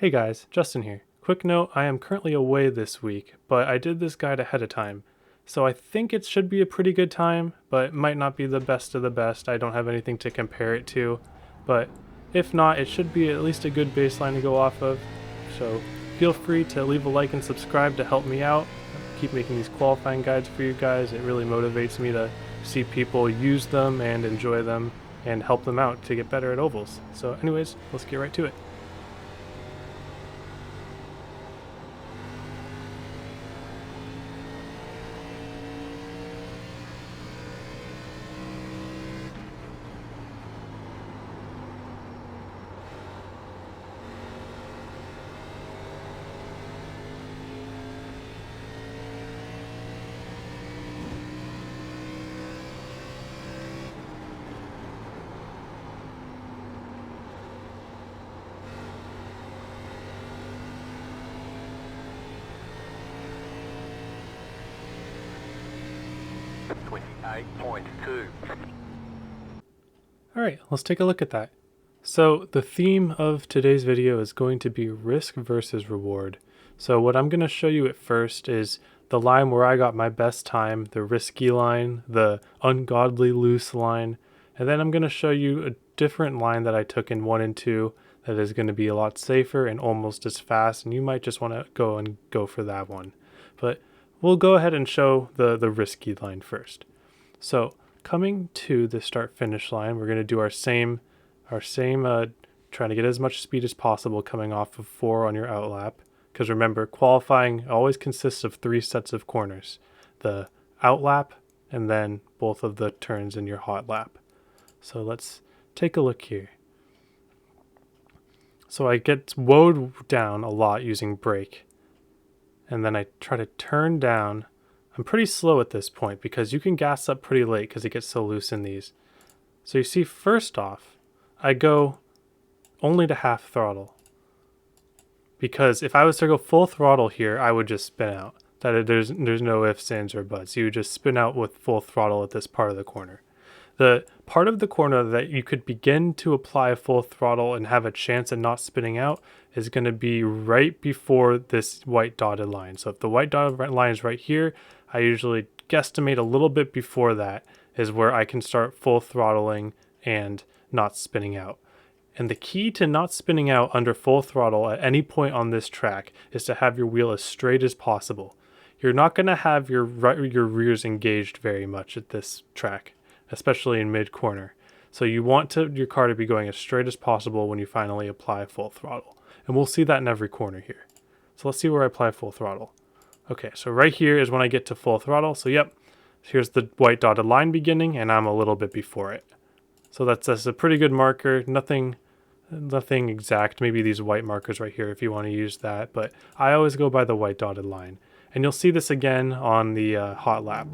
Hey guys, Justin here. Quick note, I am currently away this week, but I did this guide ahead of time. So I think it should be a pretty good time, but it might not be the best of the best. I don't have anything to compare it to, but if not, it should be at least a good baseline to go off of. So feel free to leave a like and subscribe to help me out. Keep making these qualifying guides for you guys. It really motivates me to see people use them and enjoy them and help them out to get better at ovals. So anyways, let's get right to it. Alright, let's take a look at that. So the theme of today's video is going to be risk versus reward. So what I'm going to show you at first is the line where I got my best time, the risky line, the ungodly loose line, and then I'm going to show you a different line that I took in 1 and 2 that is going to be a lot safer and almost as fast, and you might just want to go for that one. But we'll go ahead and show the risky line first. So coming to the start finish line, we're going to do our same trying to get as much speed as possible coming off of 4 on your outlap, because remember, qualifying always consists of 3 sets of corners: the outlap and then both of the turns in your hot lap. So let's take a look here. So I get woed down a lot using brake, and then I try to turn down. I'm pretty slow at this point because you can gas up pretty late because it gets so loose in these. So you see, first off, I go only to half throttle, because if I was to go full throttle here, I would just spin out. There's no ifs, ands, or buts. You would just spin out with full throttle at this part of the corner. The part of the corner that you could begin to apply full throttle and have a chance of not spinning out is going to be right before this white dotted line. So if the white dotted line is right here, I usually guesstimate a little bit before that is where I can start full throttling and not spinning out. And the key to not spinning out under full throttle at any point on this track is to have your wheel as straight as possible. You're not going to have your rears engaged very much at this track, especially in mid corner. So you want your car to be going as straight as possible when you finally apply full throttle. And we'll see that in every corner here. So let's see where I apply full throttle. Okay, so right here is when I get to full throttle. So yep, here's the white dotted line beginning, and I'm a little bit before it. So that's a pretty good marker. Nothing exact. Maybe these white markers right here if you want to use that, but I always go by the white dotted line. And you'll see this again on the hot lap.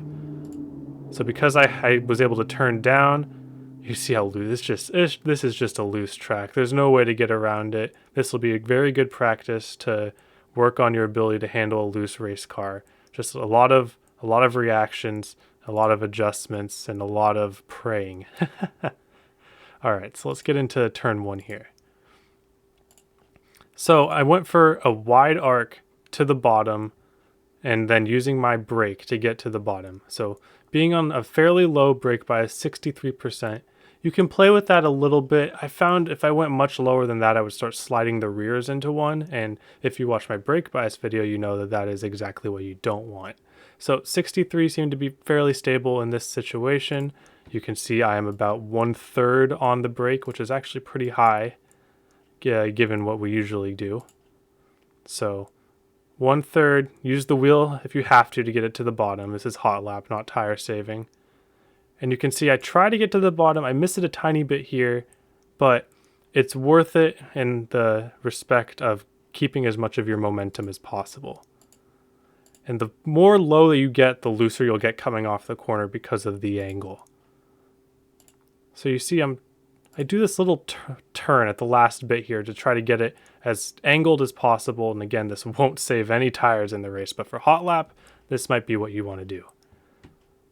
So because I was able to turn down, you see how loose this is just a loose track. There's no way to get around it. This will be a very good practice to work on your ability to handle a loose race car. Just a lot of reactions, a lot of adjustments, and a lot of praying. Alright, so let's get into turn 1 here. So I went for a wide arc to the bottom and then using my brake to get to the bottom. So being on a fairly low brake bias, 63%, you can play with that a little bit. I found if I went much lower than that, I would start sliding the rears into one. And if you watch my brake bias video, you know that that is exactly what you don't want. So 63 seemed to be fairly stable in this situation. You can see I am about 1/3 on the brake, which is actually pretty high, given what we usually do. So 1/3, use the wheel if you have to get it to the bottom. This is hot lap, not tire saving. And you can see I try to get to the bottom. I miss it a tiny bit here, but it's worth it in the respect of keeping as much of your momentum as possible. And the more low that you get, the looser you'll get coming off the corner because of the angle. So you see I do this little turn at the last bit here to try to get it as angled as possible. And again, this won't save any tires in the race, but for hot lap, this might be what you want to do.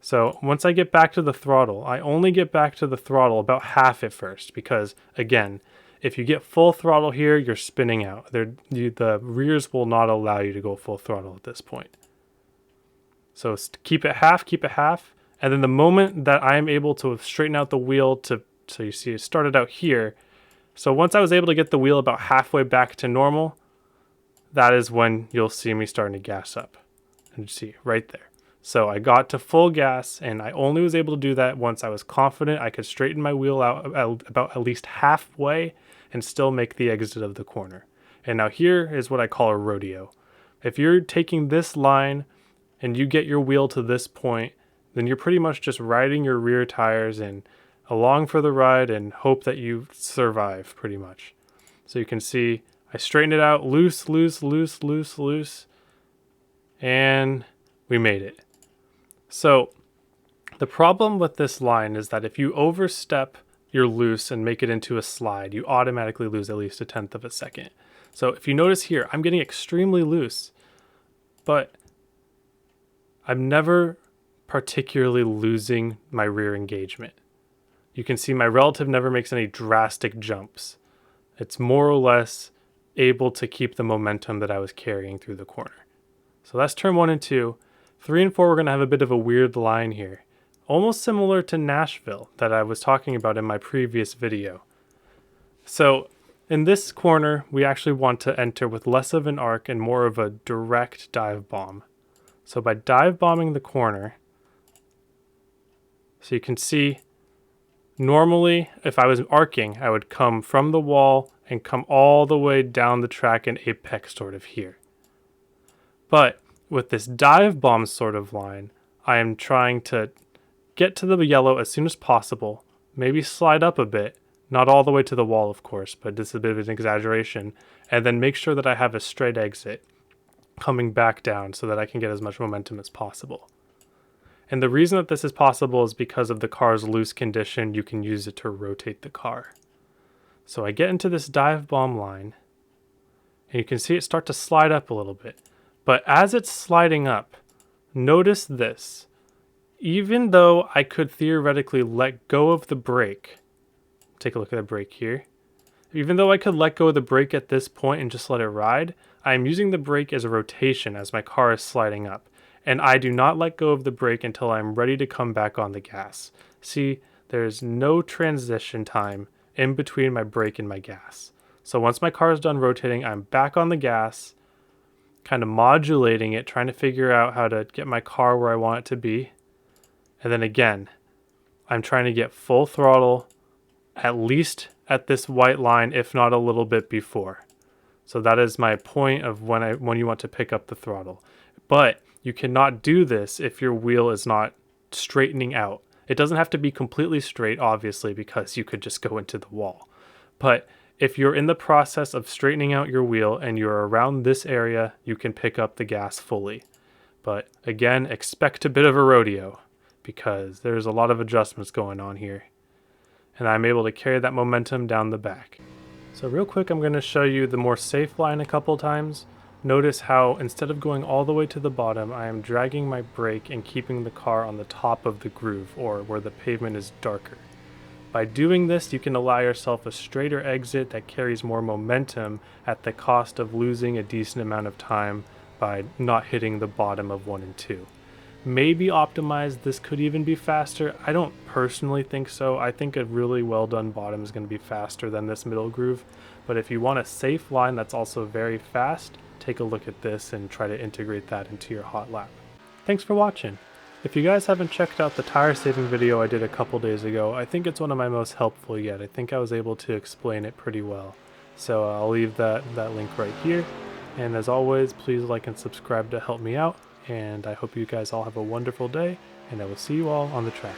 So once I get back to the throttle, I only get back to the throttle about half at first because, again, if you get full throttle here, you're spinning out. The rears will not allow you to go full throttle at this point. So keep it half, and then the moment that I am able to straighten out the wheel so you see it started out here. So once I was able to get the wheel about halfway back to normal, that is when you'll see me starting to gas up. And you see right there. So I got to full gas, and I only was able to do that once I was confident I could straighten my wheel out about at least halfway and still make the exit of the corner. And now here is what I call a rodeo. If you're taking this line and you get your wheel to this point, then you're pretty much just riding your rear tires and along for the ride and hope that you survive pretty much. So you can see I straightened it out, loose, and we made it. So the problem with this line is that if you overstep your loose and make it into a slide, you automatically lose at least 1/10 of a second. So if you notice here, I'm getting extremely loose, but I'm never particularly losing my rear engagement. You can see my relative never makes any drastic jumps. It's more or less able to keep the momentum that I was carrying through the corner. So that's turn 1 and 2. 3 and 4, we're going to have a bit of a weird line here. Almost similar to Nashville that I was talking about in my previous video. So in this corner, we actually want to enter with less of an arc and more of a direct dive bomb. So by dive bombing the corner, so you can see, normally if I was arcing, I would come from the wall and come all the way down the track and apex sort of here. But with this dive bomb sort of line, I am trying to get to the yellow as soon as possible, maybe slide up a bit, not all the way to the wall of course, but this is a bit of an exaggeration, and then make sure that I have a straight exit coming back down so that I can get as much momentum as possible. And the reason that this is possible is because of the car's loose condition. You can use it to rotate the car. So I get into this dive bomb line, and you can see it start to slide up a little bit. But as it's sliding up, notice this. Even though I could theoretically let go of the brake, take a look at the brake here. Even though I could let go of the brake at this point and just let it ride, I am using the brake as a rotation as my car is sliding up. And I do not let go of the brake until I'm ready to come back on the gas. See, there's no transition time in between my brake and my gas. So once my car is done rotating, I'm back on the gas, kind of modulating it, trying to figure out how to get my car where I want it to be. And then again, I'm trying to get full throttle at least at this white line, if not a little bit before. So that is my point of when you want to pick up the throttle. But you cannot do this if your wheel is not straightening out. It doesn't have to be completely straight, obviously, because you could just go into the wall. But if you're in the process of straightening out your wheel and you're around this area, you can pick up the gas fully. But again, expect a bit of a rodeo because there's a lot of adjustments going on here. And I'm able to carry that momentum down the back. So real quick, I'm going to show you the more safe line a couple times. Notice how instead of going all the way to the bottom, I am dragging my brake and keeping the car on the top of the groove or where the pavement is darker. By doing this, you can allow yourself a straighter exit that carries more momentum at the cost of losing a decent amount of time by not hitting the bottom of 1 and 2. Maybe optimized, this could even be faster. I don't personally think so. I think a really well done bottom is going to be faster than this middle groove. But if you want a safe line that's also very fast, take a look at this and try to integrate that into your hot lap. Thanks for watching. If you guys haven't checked out the tire saving video I did a couple days ago, I think it's one of my most helpful yet. I think I was able to explain it pretty well. So I'll leave that link right here. And as always, please like and subscribe to help me out. And I hope you guys all have a wonderful day, and I will see you all on the track.